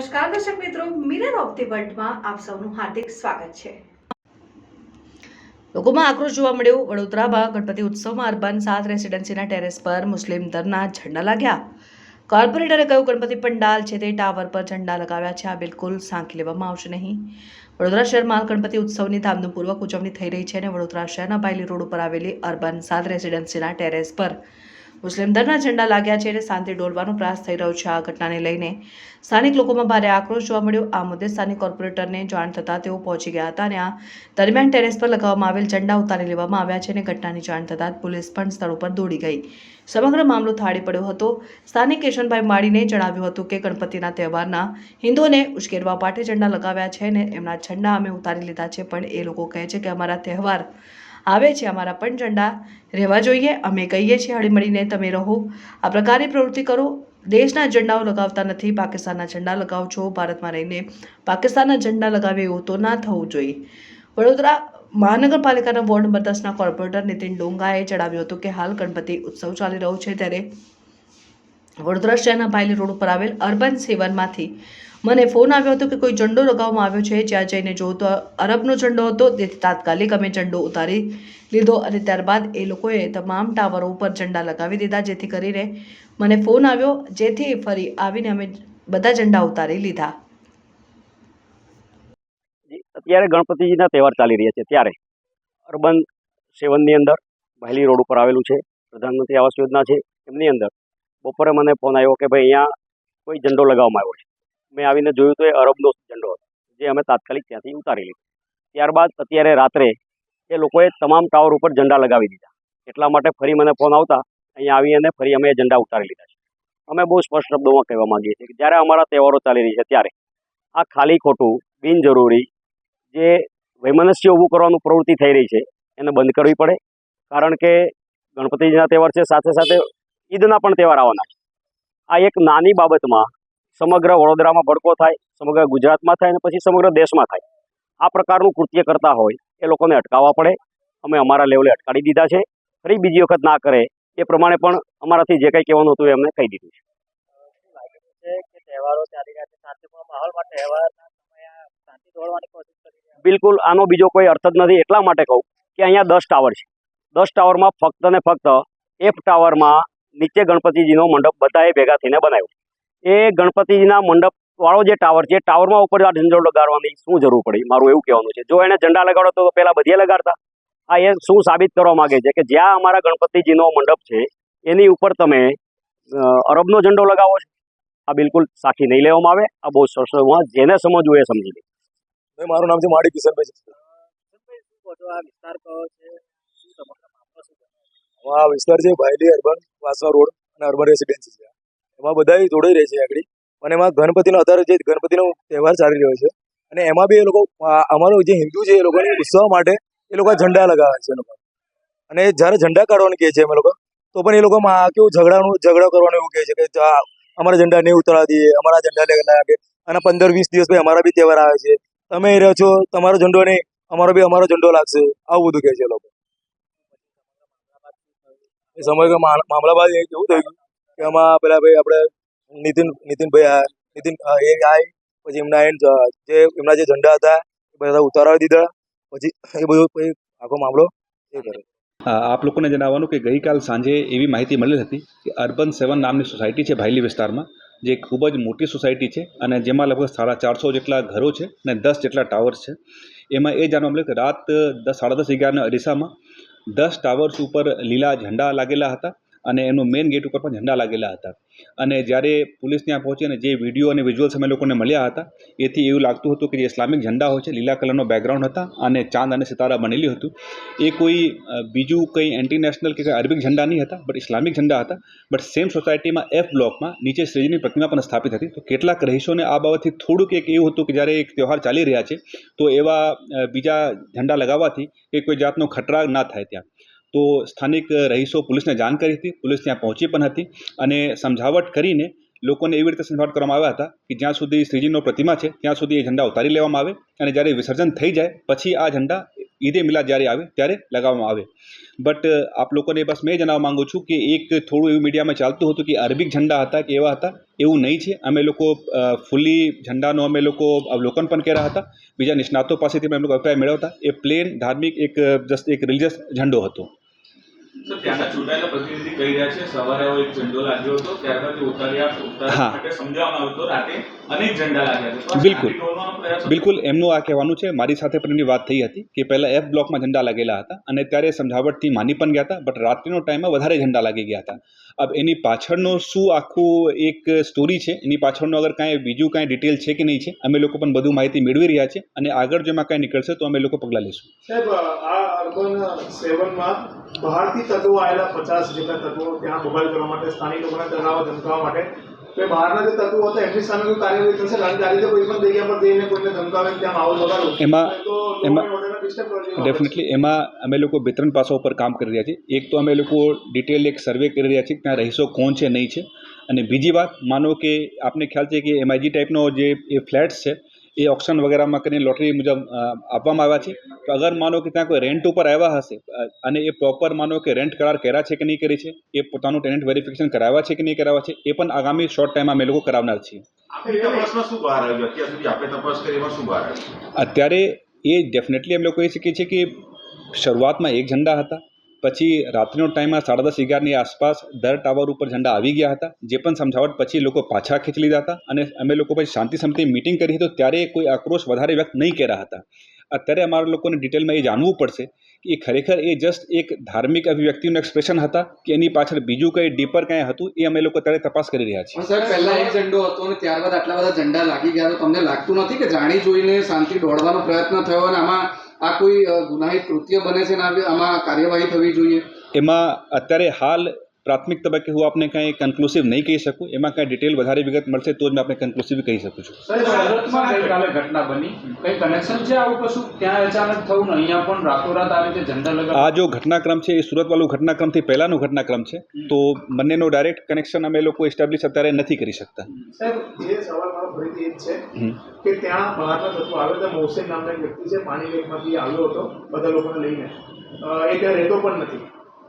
નમસ્કાર દર્શક મિત્રો, મિરર ઓફ ધી વર્લ્ડમાં આપ સૌનું હાર્દિક સ્વાગત છે। લોકોમાં આક્રોશ જોવા મળ્યો। વડોદરામાં ગણપતિ ઉત્સવમાં અર્બન 7 રેસિડેન્સીના ટેરેસ પર મુસ્લિમ ધર્મના ઝંડા લાગ્યા। કોર્પોરેટરે કહ્યું ગણપતિ પંડાલ છે તે ટાવર પર ઝંડા લગાવ્યા છે, આ બિલકુલ સાંખી લેવામાં આવશે નહીં। વડોદરા શહેરમાં ગણપતિ ઉત્સવની ધામધૂમપૂર્વક ઉજવણી થઈ રહી છે અને વડોદરા શહેરના બાયલી રોડ ઉપર આવેલી અર્બન 7 રેસિડેન્સીના ટેરેસ પર મુસ્લિમ ધર્મના ઝંડા લાગ્યા છે અને શાંતિ ડોલવાનો પ્રયાસ થઈ રહ્યો છે। આ ઘટનાને લઈને સ્થાનિક લોકોમાં ભારે આક્રોશ જોવા મળ્યો। આ મુદ્દે સ્થાનિક કોર્પોરેટરને જાણ થતાં તેઓ પહોંચી ગયા હતા અને આ દરમિયાન ટેરેસ પર લગાવવામાં આવેલ ઝંડા ઉતારી લેવામાં આવ્યા છે અને ઘટનાની જાણ થતાં પોલીસ પણ સ્થળ ઉપર દોડી ગઈ। સમગ્ર મામલો થાળી પડ્યો હતો। સ્થાનિક કેશનભાઈ માળીને જણાવ્યું હતું કે ગણપતિના તહેવારના હિન્દુઓને ઉશ્કેરવા માટે ઝંડા લગાવ્યા છે અને એમના ઝંડા અમે ઉતારી લીધા છે, પણ એ લોકો કહે છે કે અમારા તહેવાર આવે છે, અમારા પણ ઝંડા રહેવા જોઈએ। અમે કહીએ છીએ હળીમળીને તમે રહો, આ પ્રકારની પ્રવૃત્તિ કરો। દેશના ઝંડાઓ લગાવતા નથી, પાકિસ્તાનના ઝંડા લગાવો છો। ભારતમાં રહીને પાકિસ્તાનના ઝંડા લગાવે એવું તો ના થવું જોઈએ। વડોદરા મહાનગરપાલિકાના વોર્ડ નંબર 10ના કોર્પોરેટર નીતિન ડોંગાએ જણાવ્યું હતું કે હાલ ગણપતિ ઉત્સવ ચાલી રહ્યો છે, ત્યારે વડોદરા શહેરના બાયલી રોડ ઉપર આવેલ અર્બન 7માંથી મને ફોન આવ્યો હતો કે કોઈ ઝંડો લગાવવામાં આવ્યો છે। જ્યાં જઈને જોઉં તો અરબનો ઝંડો હતો, તેથી તાત્કાલિક અમે ઝંડો ઉતારી લીધો અને ત્યારબાદ એ લોકોએ તમામ ટાવરો ઉપર ઝંડા લગાવી દીધા, જેથી કરીને મને ફોન આવ્યો, જેથી ફરી આવીને અમે બધા ઝંડા ઉતારી લીધા। અત્યારે ગણપતિજીના તહેવાર ચાલી રહ્યા છે ત્યારે અર્બન 7ની અંદર બાયલી રોડ ઉપર આવેલું છે પ્રધાનમંત્રી આવાસ યોજના છે, એમની અંદર બપોરે મને ફોન આવ્યો કે ભાઈ અહીંયા કોઈ ઝંડો લગાવવામાં આવ્યો છે। મેં આવીને જોયું તો એ અરબનો ઝંડો હતો, જે અમે તાત્કાલિક ત્યાંથી ઉતારી લીધો। ત્યારબાદ અત્યારે રાત્રે એ લોકોએ તમામ ટાવર ઉપર ઝંડા લગાવી દીધા, એટલા માટે ફરી મને ફોન આવતા અહીંયા આવી અને ફરી અમે ઝંડા ઉતારી લીધા છે। અમે બહુ સ્પષ્ટ શબ્દોમાં કહેવા માંગીએ છીએ કે જ્યારે અમારા તહેવારો ચાલી રહી છે ત્યારે આ ખાલી ખોટું બિનજરૂરી જે વૈમનસ્ય ઊભું કરવાનું પ્રવૃત્તિ થઈ રહી છે એને બંધ કરવી પડે, કારણ કે ગણપતિજીના તહેવાર છે, સાથે સાથે ઈદના પણ તહેવાર આવવાના છે। આ એક નાની બાબતમાં સમગ્ર વડોદરામાં ભડકો થાય, સમગ્ર ગુજરાતમાં થાય અને પછી સમગ્ર દેશમાં થાય। આ પ્રકારનું કૃત્ય કરતા હોય એ લોકોને અટકાવવા પડે। અમે અમારા લેવલે અટકાવી દીધા છે, ફરી બીજી વખત ના કરે એ પ્રમાણે પણ અમારાથી જે કંઈ કહેવાનું હતું એમને કહી દીધું છે। બિલકુલ આનો બીજો કોઈ અર્થ જ નથી। એટલા માટે કહું કે અહીંયા 10 ટાવર છે, 10 ટાવરમાં ફક્ત ને ફક્ત F ટાવરમાં નીચે ગણપતિજીનો મંડપ બધાએ ભેગા થઈને બનાવ્યો। એ ગણપતિજીના મંડપ વાળો જે ટાવર છે, ટાવરમાં ઉપર આ ઝંડો લગાડવાની શું જરૂર પડી, મારું એવું કહેવાનું છે। જો એને ઝંડા લગાડો તો પહેલા બધીએ લગાડતા। આ એ શું સાબિત કરવા માંગે છે કે જ્યાં અમારા ગણપતિજીનો મંડપ છે એની ઉપર તમે અરબનો ઝંડો લગાવો છો। આ બિલકુલ સાખી નહીં લેવામાં આવે। આ બહુ સરસમાં જેને સમજવું એ સમજી લે। મારું નામ છે માળી કિશનભાઈ। આ વિસ્તાર છે બાયલી અર્બન વાસણા રોડ અને અર્બન રેસિડેન્સી છે, એમાં બધા જોડાઈ રહે છે આગળ। અને એમાં ગણપતિનો આધારે જે ગણપતિનો તહેવાર ચાલી રહ્યો છે અને એમાં બી એ લોકો અમારો જે હિન્દુ છે એ લોકોને ઉત્સવ માટે એ લોકો ઝંડા લગાવે છે લોકો। અને જ્યારે ઝંડા કાઢવાનું કહે છે અમે લોકો તો પણ એ લોકો કેવું ઝઘડો કરવાનું એવું કહે છે કે અમારા ઝંડા નહીં ઉતારવા દઈએ, અમારા ઝંડા લાગે। અને 15-20 દિવસ પછી અમારા બી તહેવાર આવે છે, તમે રહ્યો છો તમારો ઝંડો નહીં, અમારો ઝંડો લાગશે, આવું બધું કહે છે લોકો। એ સમય મામલા બાદ એવું થયું કે આમાં પેલા ભાઈ આપણે નીતિનભાઈ એ આવી, પછી એમના જે ઝંડા હતા એ બધા ઉતારાવી દીધા, પછી એ બધું આખો મામલો એ કર્યો। આપ લોકોને જણાવવાનું કે ગઈકાલ સાંજે એવી માહિતી મળેલી હતી કે અર્બન 7 નામની સોસાયટી છે બાયલી વિસ્તારમાં, જે ખૂબ જ મોટી સોસાયટી છે અને જેમાં લગભગ 450 જેટલા ઘરો છે અને 10 જેટલા ટાવર્સ છે। એમાં એ જાણવા મળ્યું કે રાત 10:30-11:30 અરીસામાં 10 ટાવર્સ ઉપર લીલા ઝંડા લાગેલા હતા અને એનું મેઇન ગેટ ઉપર પણ ઝંડા લાગેલા હતા। અને જ્યારે પોલીસ ત્યાં પહોંચી અને જે વિડીયો અને વિઝ્યુઅલ્સ અમે લોકોને મળ્યા હતા એથી એવું લાગતું હતું કે જે ઇસ્લામિક ઝંડા હોય છે, લીલા કલરનો બેકગ્રાઉન્ડ હતા અને ચાંદ અને સિતારા બનેલી હતું। એ કોઈ બીજું કંઈ એન્ટી નેશનલ કે અરબિક ઝંડા નહીં હતા, બટ ઇસ્લામિક ઝંડા હતા। બટ સેમ સોસાયટીમાં F બ્લોકમાં નીચે શ્રીજીની પ્રતિમા પણ સ્થાપિત હતી। તો કેટલાક રહીશોને આ બાબતથી થોડુંક એક એવું હતું કે જ્યારે એક તહેવાર ચાલી રહ્યા છે તો એવા બીજા ઝંડા લગાવવાથી કે કોઈ જાતનો ખતરા ના થાય ત્યાં। તો સ્થાનિક રહીશો પોલીસને જાણ કરી હતી, પોલીસ ત્યાં પહોંચી પણ હતી અને સમજાવટ કરીને લોકોને એવી રીતે સમજાવટ કરવામાં આવ્યા હતા કે જ્યાં સુધી શ્રીજીનો પ્રતિમા છે ત્યાં સુધી એ ઝંડા ઉતારી લેવામાં આવે અને જ્યારે વિસર્જન થઈ જાય પછી આ ઝંડા ઈદે મિલાદ જ્યારે આવે ત્યારે લગાવવામાં આવે. બટ આપ લોકોને બસ મેં જણાવવા માગું છું કે એક થોડું એવું મીડિયામાં ચાલતું હતું કે અરબિક ઝંડા હતા કે એવા હતા, એવું નહીં છે. અમે લોકો ફૂલી ઝંડાનો અમે લોકો અવલોકન પણ કર્યા હતા. બીજા નિષ્ણાતો પાસેથી પણ અમે લોકો અભિપ્રાય મેળવતા. એ પ્લેન ધાર્મિક જસ્ટ એક રિલિજિયસ ઝંડો હતો. સર, ત્યાંના ચૂંટાયેલા પ્રતિનિધિ કહી રહ્યા છે સવારે એક ઝંડો લાગ્યો હતો, ત્યારબાદ ઉતારવા માટે સમજાવવામાં આવ્યું હતું, રાતે અનેક ઝંડા લાગ્યા છે. બિલકુલ એમનું આ કહેવાનું છે. મારી સાથે પણ એમની વાત થઈ હતી કે પહેલાં F બ્લોકમાં ઝંડા લાગેલા હતા અને ત્યારે સમજાવટથી માની પણ ગયા હતા, બટ રાત્રિનો ટાઈમમાં વધારે ઝંડા લાગી ગયા હતા. अब એની પાછળનો શું આખું એક સ્ટોરી છે, એની પાછળનો અગર કાંઈ બીજું કાંઈ ડિટેલ છે કે નહીં છે, અમે લોકો પણ બધું માહિતી મેળવી રહ્યા છે અને આગળ જેમાં કાંઈ નીકળશે તો અમે લોકો પગલાં લઈશું. સાહેબ, આ અર્બન 7માં બહારથી તત્વો આવેલા 50 જેટલા તત્વો ત્યાં મોબાઈલ કરવા માટે, સ્થાનિક લોકોને ડરાવવા ધમકાવવા માટે, તો બહારના જે તત્વો હતા એમની સામે કોઈ કાર્યવાહી થશે? કારણ કે આ રીતે કોઈ પણ જગ્યા પર જઈને કોઈને ધમકાવે ત્યાં માહોલ બગાડો એમાં ડેફિનેટલી એમાં અમે લોકો 2-3 પાસાઓ પર કામ કરી રહ્યા છીએ. એક તો અમે લોકો ડિટેલ એક સર્વે કરી રહ્યા છીએ ત્યાં રહીશો કોણ છે નહીં છે, અને બીજી વાત, માનો કે આપને ખ્યાલ છે કે MIG ટાઈપનો જે એ ફ્લેટ્સ છે એ ઓક્શન વગેરેમાં કરીને લોટરી મુજબ આપવામાં આવ્યા છે. તો અગર માનો કે ત્યાં કોઈ રેન્ટ ઉપર આવ્યા હશે અને એ પ્રોપર માનો કે રેન્ટ કરાર કર્યા છે કે નહીં કરી છે, એ પોતાનું ટેનન્ટ વેરિફિકેશન કરાવ્યા છે કે નહીં કરાવ્યા છે, એ પણ આગામી શોર્ટ ટાઈમમાં અમે લોકો કરાવનાર છીએ. અત્યારે એ ડેફિનેટલી અમે લોકો કહી શકીએ છીએ કે શરૂઆતમાં એક ઝંડા હતા, પછી રાત્રિનો ટાઈમમાં 10:30-11ની આસપાસ દર ટાવર ઉપર ઝંડા આવી ગયા હતા, જે પણ સમજાવટ પછી લોકો પાછા ખેંચી લીધા હતા અને અમે લોકો પછી શાંતિ સમિતિ મીટિંગ કરી તો ત્યારે કોઈ આક્રોશ વધારે વ્યક્ત નહીં કર્યા હતા. અત્યારે અમારા લોકોને ડિટેલમાં એ જાણવું પડશે કે ખરેખર એ જસ્ટ એક ધાર્મિક અભિવ્યક્તિનું એક્સપ્રેશન હતા કે એની પાછળ બીજું કંઈ ડીપર કંઈ હતું, એ અમે લોકો અત્યારે તપાસ કરી રહ્યા છીએ. સર, પહેલા એક ઝંડો હતો અને ત્યારબાદ આટલા બધા ઝંડા લાગી ગયા, તો તમને લાગતું નથી કે જાણી જોઈને શાંતિ દોડવાનો પ્રયત્ન થયો અને આમાં આ કોઈ ગુનાહિત કૃત્ય બને છે ને આમાં કાર્યવાહી થવી જોઈએ? એમાં અત્યારે હાલ પ્રાથમિક તબક્કે હું આપને કાંઈ કન્ક્લુસિવ નહીં કહી શકું. એમાં કાંઈ ડિટેલ વધારે વિગત મળશે તો જ મેં આપણે કન્ક્લુસિવ કહી શકું છું. સુરતમાં ગઈકાલે ઘટના બની, કઈ કનેક્શન છે આવું કશું? ત્યાં અચાનક થયું ને અહીંયા પણ રાતોરાત આવી રીતે ઝંડા લગાવ્યા? આ જો ઘટનાક્રમ છે એ સુરતવાળું ઘટનાક્રમથી પહેલાંનો ઘટનાક્રમ છે, તો બંનેનો ડાયરેક્ટ કનેક્શન અમે લોકો એસ્ટાબ્લિશ અત્યારે નથી કરી શકતા. સાહેબ, જે સવાલ મારો ફરીથી એ જ છે કે ત્યાં બહારના તત્વો આવે તો મોહસિન નામના એક વ્યક્તિ છે, પાણી લેકમાંથી આવ્યો હતો બધા લોકોને લઈને, એ ત્યાં રહેતો પણ નથી,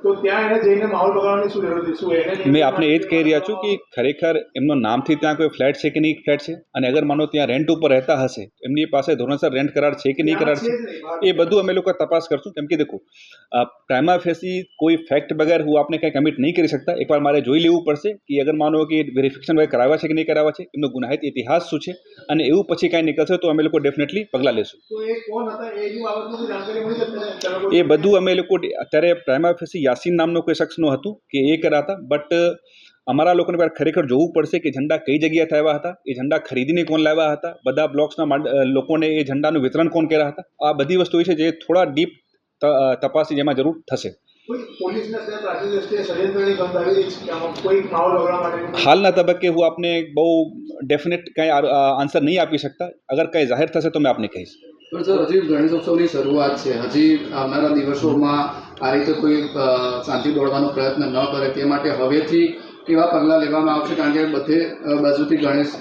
તો ત્યાં એને જઈને માહોલ બગાડવાની શું જરૂર હતી? શું એને મેં આપને એ જ કહી રહ્યા છું કે ખરેખર એમનો નામથી ત્યાં કોઈ ફ્લેટ છે કે નહીં ફ્લેટ છે, અને અગર માનો ત્યાં રેન્ટ ઉપર રહેતા હશે, એમની પાસે ધોરણસર રેન્ટ કરાર છે કે નહીં કરાર છે, એ બધું અમે લોકો તપાસ કરશું. કેમ કે દેખો, પ્રાઇમા ફેસી કોઈ ફેક્ટ વગર હું આપને કંઈ કમિટ નહીં કરી શકતા. એકવાર મારે જોઈ લેવું પડશે કે અગર માનો કે વેરિફિકેશન વગર કરાવ્યા છે કે નહીં કરાવ્યા છે, એમનો ગુનાહિત ઇતિહાસ શું છે, અને એવું પછી કાંઈ નીકળશે તો અમે લોકો ડેફિનેટલી પગલાં લેશું. એ બધું અમે લોકો અત્યારે પ્રાઇમા ફેસી યાસીન નામનો કોઈ શખ્સનું હતું કે એ કરાતા, બટ અમારા લોકોને ખરેખર જોવું પડશે કે ઝંડા કઈ જગ્યાએ આવ્યા હતા, એ ઝંડા ખરીદીને કોણ લાવ્યા હતા, બધા બ્લોક્સના લોકોને એ ઝંડાનું વિતરણ કોણ કર્યા હતા. આ બધી વસ્તુ છે જે થોડા ડીપ તપાસની જેમાં જરૂર થશે. હાલના તબક્કે હું આપને બહુ ડેફિનેટ કાંઈ આન્સર નહીં આપી શકતા. અગર કાંઈ જાહેર થશે તો મેં આપને કહીશ. પણ સર, હજી ગણેશોત્સવની શરૂઆત છે, હજી આવનારા દિવસોમાં આ રીતે કોઈ શાંતિ દોડવાનો પ્રયત્ન ન કરે તે માટે હવેથી કેવા પગલાં લેવામાં આવશે? કારણ કે બધે બાજુથી ગણેશ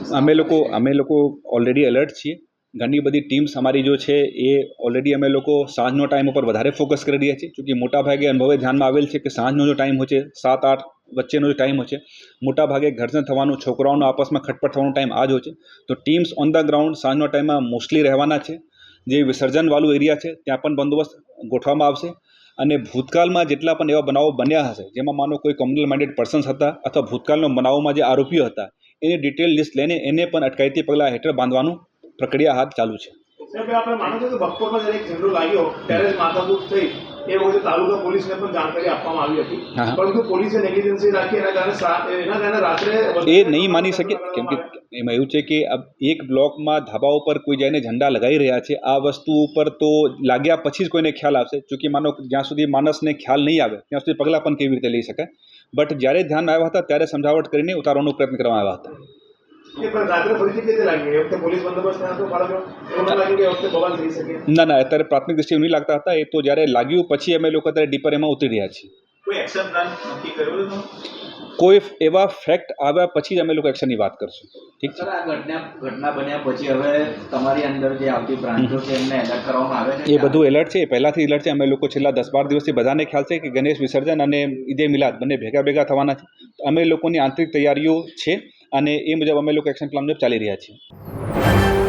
અમે લોકો ઓલરેડી એલર્ટ છીએ. ઘણી બધી ટીમ્સ અમારી જો છે એ ઓલરેડી અમે લોકો સાંજનો ટાઈમ ઉપર વધારે ફોકસ કરી રહ્યા છીએ. ચૂંકि મોટાભાગે અનુભવે ધ્યાનમાં આવેલ છે કે સાંજનો જો ટાઈમ હોય છે 7-8 વચ્ચેનો જે ટાઈમ હોય છે, મોટાભાગે ઘર્ષણ થવાનું, છોકરાઓનો આપસમાં ખટપટ થવાનો ટાઈમ આ જ હોય છે. તો ટીમ્સ ઓન ધ ગ્રાઉન્ડ સાંજનો ટાઈમમાં મોસ્ટલી રહેવાના છે. જે વિસર્જનવાળું એરિયા છે ત્યાં પણ બંદોબસ્ત ગોઠવવામાં આવશે. અને ભૂતકાળમાં જેટલા પણ એવા બનાવો બન્યા હશે જેમાં માનો કોઈ કોમ્યુનલ માઇન્ડેડ પર્સન્સ હતા અથવા ભૂતકાળના બનાવોમાં જે આરોપીઓ હતા એની ડિટેલ લિસ્ટ લઈને એને પણ અટકાયતી પગલાં હેઠળ બાંધવાનું પ્રક્રિયા હાથ ચાલુ છે. આપણે માનો છો કે બપોરમાં જ્યારે એક ઝંડો લાગ્યો ત્યારે માથાકૂટ થઈ, એ વખતે તાલુકા પોલીસને પણ જાણકારી આપવામાં આવી હતી, પરંતુ પોલીસે નેગ્લિજન્સી રાખી, એના કારણે રાત્રે એ નહીં માની શકે. કેમ કે એમાં એવું છે કે એક બ્લોકમાં ધાબા ઉપર કોઈ જઈને ઝંડા લગાવી રહ્યા છે, આ વસ્તુ ઉપર તો લાગ્યા પછી જ કોઈને ખ્યાલ આવશે. ચૂંકિ માનો જ્યાં સુધી માણસને ખ્યાલ નહીં આવે ત્યાં સુધી પગલાં પણ કેવી રીતે લઈ શકાય. બટ જ્યારે ધ્યાન આવ્યા હતા ત્યારે સમજાવટ કરીને ઉતારવાનો પ્રયત્ન કરવામાં આવ્યા હતા. ના, અત્યારે પ્રાથમિક દ્રષ્ટિએ નહીં લાગતા હતા. એ તો જ્યારે લાગ્યું પછી અમે લોકો અત્યારે ડીપર એમાં ઉતરી રહ્યા છીએ. કોઈ એવા ફેક્ટ આવ્યા પછી જ અમે લોકો એક્શનની વાત કરશું. ઠીક છે. સર, આ ઘટના બન્યા પછી હવે તમારી અંદર જે આવતી બ્રાન્ચો છે એમને એલર્ટ કરવામાં આવે છે? એ બધું એલર્ટ છે, એ પહેલાંથી એલર્ટ છે. અમે લોકો છેલ્લા 10-12 દિવસથી બધાને ખ્યાલ છે કે ગણેશ વિસર્જન અને ઈદે મિલાદ બંને ભેગા થવાના છે. અમે લોકોની આંતરિક તૈયારીઓ છે અને એ મુજબ અમે લોકો એક્શન પ્લાન મુજબ ચાલી રહ્યા છીએ.